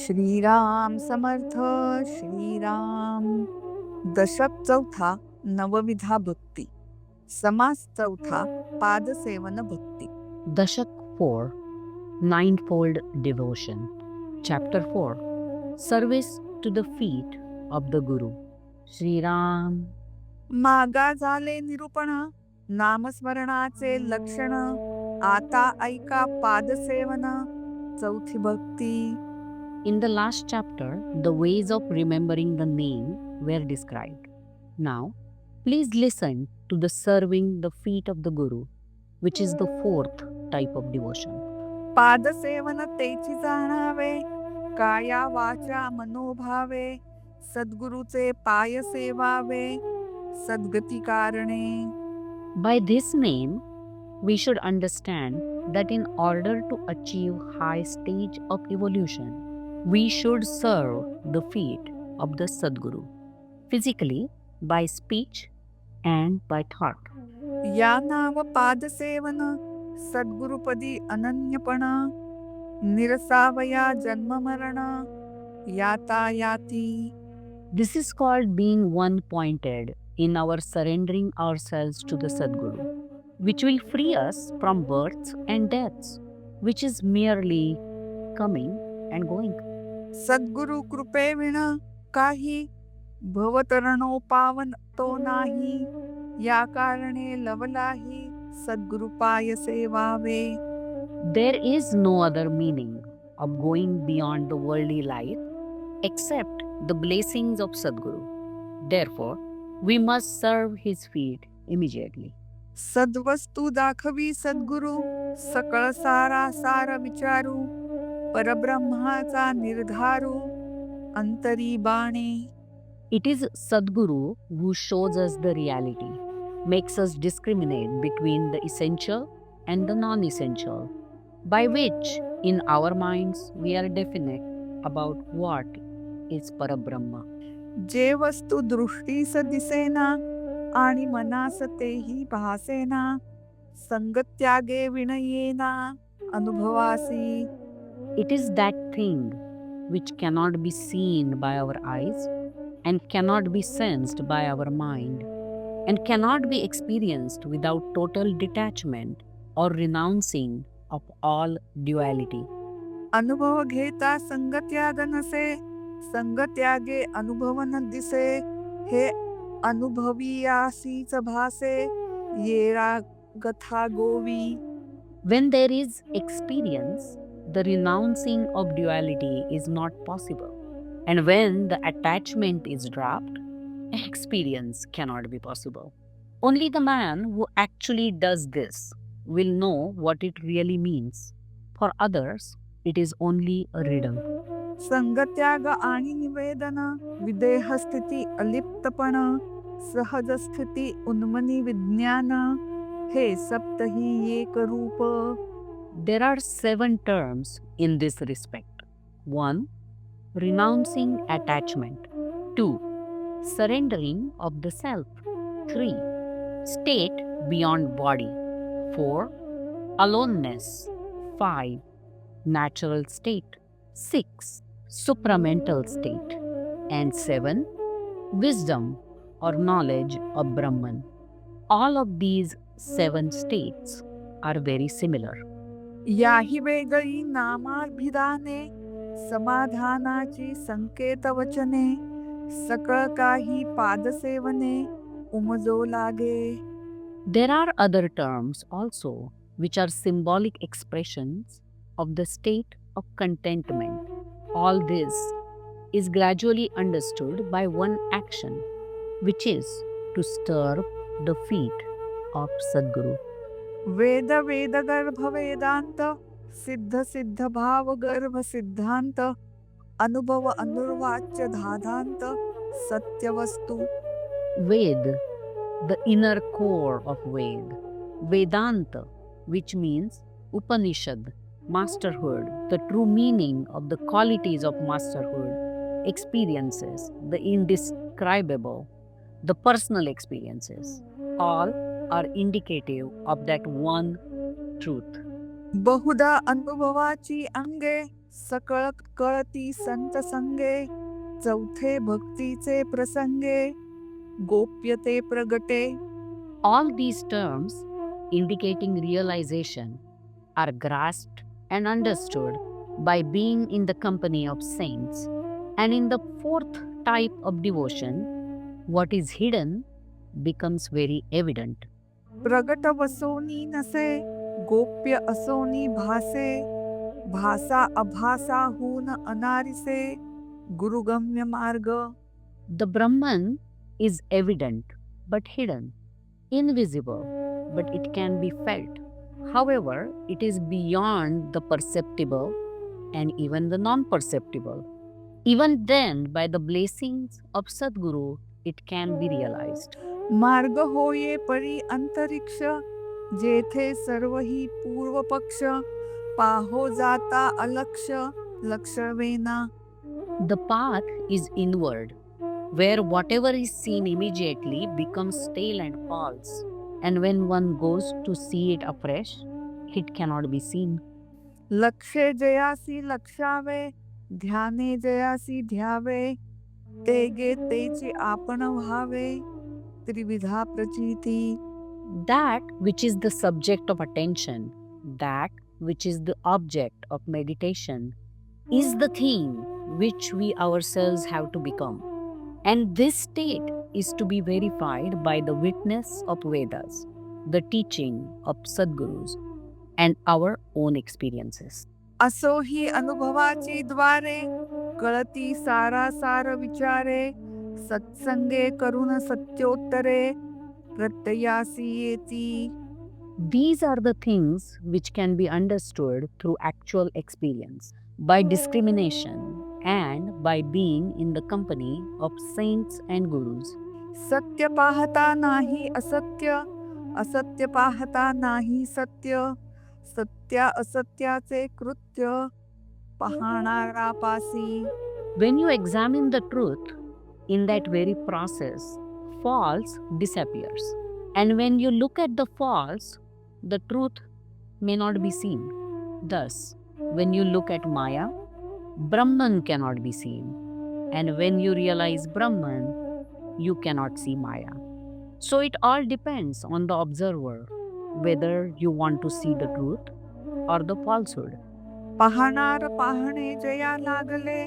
श्रीराम समर्थ श्रीराम. दशक चौथा नवविधा भक्ती. समास चौथा पादसेवन भक्ती. Dashak 4 Ninefold Devotion. Chapter 4 Service to the Feet of the Guru. Sri Ram. मागा झाले निरूपण नामस्मरणाचे लक्षण. आता ऐका पादसेवन चौथी भक्ती. In the last chapter, the ways of remembering the name were described. Now, please listen to the serving the feet of the Guru, which is the fourth type of devotion. पादसेवन तेची जाणावे, काया वाचा मनोभावे. सद्गुरूचे पाय सेवावे, सद्गती कारणे. By this name, we should understand that in order to achieve high stage of evolution, we should serve the feet of the Sadguru, physically, by speech, and by thought. या नाव पादसेवन सद्गुरुपदी अनन्यपण. निरसावया जन्म मरण यातायाती. This is called being one-pointed in our surrendering ourselves to the Sadguru, which will free us from births and deaths, which is merely coming and going. सद्गुरु कृपे विण काही भवतरणो पावन तो नाही. या कारणे लवलाही सद्गुरु पाय सेवावे. There is no other meaning of going beyond the worldly life except the blessings of Sadguru. Therefore, we must serve his feet immediately. सद्वस्तू दाखवी सद्गुरु, सकळ सारा सार विचारू. परब्रह्माचा निर्धारू, अंतरी बाणे. It is Sadguru who shows us the reality, makes us discriminate between the essential and the non-essential, by which in our minds we are definite about what is Parabrahma. जे वस्तू दृष्टीस दिसेना आणि मनास तेही भासेना. संगत्यागे विनयेना अनुभवासी. It is that thing which cannot be seen by our eyes and cannot be sensed by our mind and cannot be experienced without total detachment or renouncing of all duality. अनुभव घेता संगत्याग नसे, संगत्यागे अनुभव न दिसे. हे अनुभवियासीच भासे, येरा गथा गोवी. When there is experience, the renouncing of duality is not possible. And when the attachment is dropped, experience cannot be possible. Only the man who actually does this will know what it really means. For others, it is only a riddle. संगत्याग आणि निवेदन, विदेह स्थिती अलिप्तपण. सहज स्थिती उन्मनी विज्ञान, हे सप्तही एक रूप. There are 7 terms in this respect. 1. Renouncing attachment. 2. Surrendering of the self. 3. State beyond body. 4. Aloneness. 5. Natural state. 6. Supramental state. And 7. Wisdom or knowledge of Brahman. All of these 7 states are very similar. याही वेगळी नामाभिधाने, समाधानाची संकेत वचने. सकळ काही पादसेवने उमजो लागे. There are other terms also which are symbolic expressions of the state of contentment. All this is gradually understood by one action, which is to serve the feet of Sadguru. वेद वेद गर्भ वेदांत, सिद्ध सिद्ध भाव गर्भ सिद्धांत. अनुभव अनुर्वाच्य धाधांत, सत्य वस्तू. Ved, the inner core of Ved. Vedanta, which means Upanishad, masterhood, the true meaning of the qualities of masterhood, experiences, the indescribable, the personal experiences, all are indicative of that one truth. बहुधा अनुभवाची अंगे, सकळ कळती संत संगे, चौथे भक्तीचे प्रसंगे, गोप्यते प्रगटे. All these terms, indicating realization, are grasped and understood by being in the company of saints. And in the fourth type of devotion, what is hidden becomes very evident. प्रगट वसोनी नसे, गोप्य असोनी भासे, भासा अभासा होऊन अनारिसे, गुरुगम्य मार्ग. The Brahman is evident but hidden, invisible but it can be felt. However, it is beyond the perceptible and even the non perceptible. Even then, by the blessings of Sadguru, it can be realized. मार्ग होये परी अंतरिक्ष, जेथे सर्वही पूर्व पक्ष, पाहो जाता अलक्ष, लक्षवेना. The path is inward, where whatever is seen immediately becomes stale and false. And when one goes to see it afresh, it cannot be seen. लक्षे जयासी लक्षावे, ध्याने जयासी ध्यावे, तेगे तेची आपण व्हावे, त्रिविधा प्रचिती. That which is the subject of attention, that which is the object of meditation, is the thing which we ourselves have to become. And this state is to be verified by the witness of Vedas, the teaching of Sadgurus, and our own experiences. असो ही अनुभवाची द्वारे, कळती सारासार विचारे, सत्संगे करून सत्योत्तरे, प्रत्ययासी येती. These are the things which can be understood through actual experience, by discrimination, and by being in the company of saints and gurus. सत्य पाहता नाही असत्य, असत्य पाहता नाही सत्य, सत्या असत्याचे कृत्य, पाहणारा पासी. When you examine the truth, in that very process, false disappears. And when you look at the false, the truth may not be seen. Thus, when you look at Maya, Brahman cannot be seen. And when you realize Brahman, you cannot see Maya. So it all depends on the observer, whether you want to see the truth or the falsehood. पाहणार पाहणे जया लागले,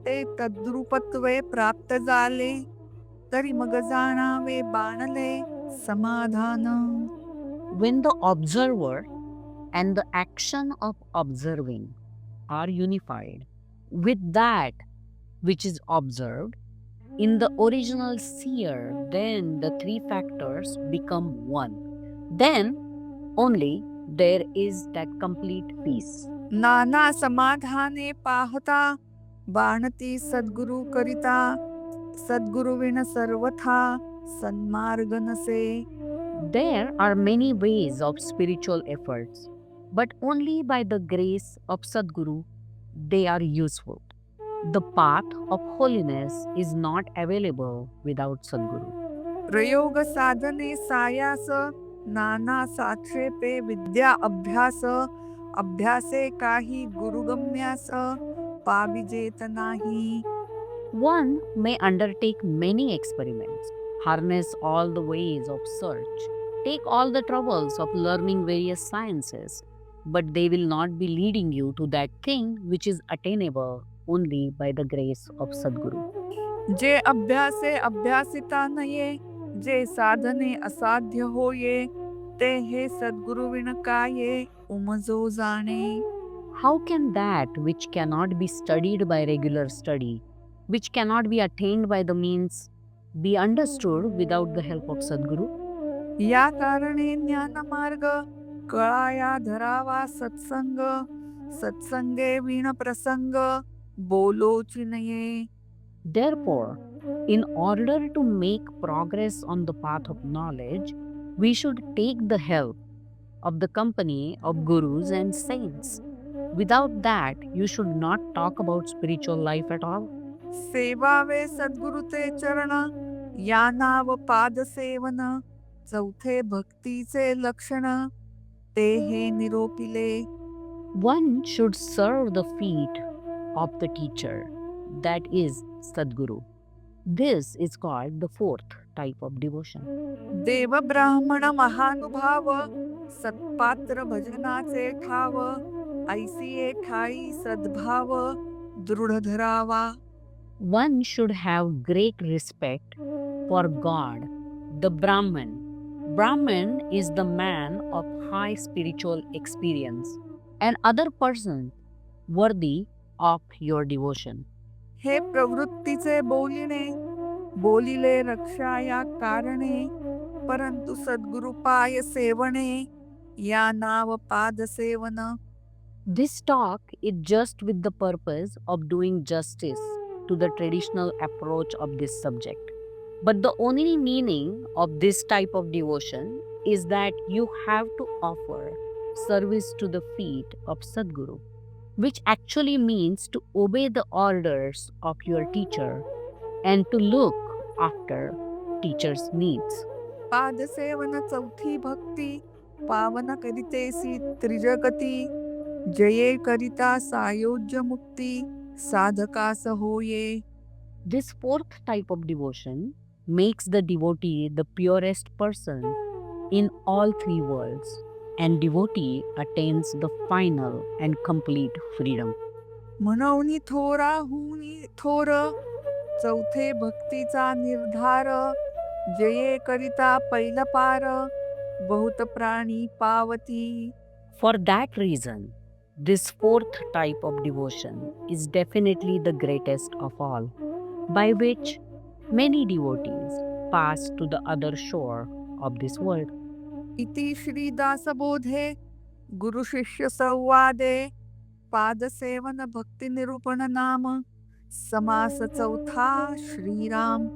ते तद्रूपत्वे प्राप्त झाले, तरी मग जाणावे बाणले समाधान. When the observer and the action of observing are unified with that which is observed in the original seer, then the three factors become one. Then only there is that complete peace. नाना समाधाने पाहता, बाणती सद्गुरु करिता, सद्गुरुविण सर्वथा सन्मार्ग नसे. There are many ways of spiritual efforts, but only by the grace of Sadguru they are useful. The path of holiness is not available without Sadguru. प्रयोग साधने सायास, नाना साक्षेपे विद्या अभ्यास, अभ्यासे काही गुरुगम्यास, पाविजेत नाही. One may undertake many experiments, harness all the ways of search, take all the troubles of learning various sciences, but they will not be leading you to that thing which is attainable only by the grace of Sadguru. जे अभ्यासे अभ्यासिता नये, जे साधने असाध्य होये, ते हे सद्गुरुविण काये उमजो जाणे. How can that which cannot be studied by regular study, which cannot be attained by the means, be understood without the help of Sadguru? या कारणे ज्ञान मार्ग, कळाया धरावा सत्संग, सत्संगे विण प्रसंग, बोलोची नये. Therefore, in order to make progress on the path of knowledge, we should take the help of the company of gurus and saints. Without that, you should not talk about spiritual life at all. सेवावे सद्गुरुचे चरण, या नाव पाद सेवन, चौथे भक्तीचे लक्षण, ते हे निरोपिले. One should serve the feet of the teacher, that is Sadguru. This is called the fourth type of devotion. देव ब्राह्मण महानुभाव सत्पात्र भजनाचे ठाव ऐसिये ठाई सद्भाव दृढ धरावा. One should have great respect for God, the Brahman. Brahman is the man of high spiritual experience and other person worthy of your devotion. हे प्रवृत्तीचे बोलिणे बोलिले रक्षा या कारणे परंतु सद्गुरुपाय सेवणे या नाव पाद सेवन. This talk is just with the purpose of doing justice to the traditional approach of this subject. But the only meaning of this type of devotion is that you have to offer service to the feet of Sadguru, which actually means to obey the orders of your teacher and to look after teacher's needs. पाद सेवन चौथी भक्ती पावन करितेसी त्रिजगती जये करिता सायोज्य मुक्ती साधकास होये. This fourth type of devotion makes the devotee the purest person in all three worlds, and devotee attains the final and complete freedom. म्हणून थोरा हुनी थोर चौथे भक्तीचा निर्धार जये करिता पैल पार बहुत प्राणी पावती. For that reason, this fourth type of devotion is definitely the greatest of all, by which many devotees pass to the other shore of this world. इति श्री दासबोधे गुरु शिष्य संवादे पादसेवन भक्ति निरूपण नाम समास चौथा Shriram.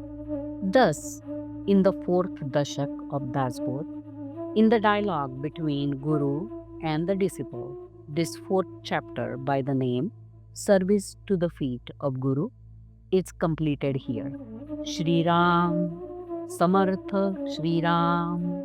Thus, in the fourth dashak of Dasbodh, in the dialogue between Guru and the disciple, this fourth chapter by the name Service to the Feet of Guru is completed here. Shri Ram, Samartha Shri Ram.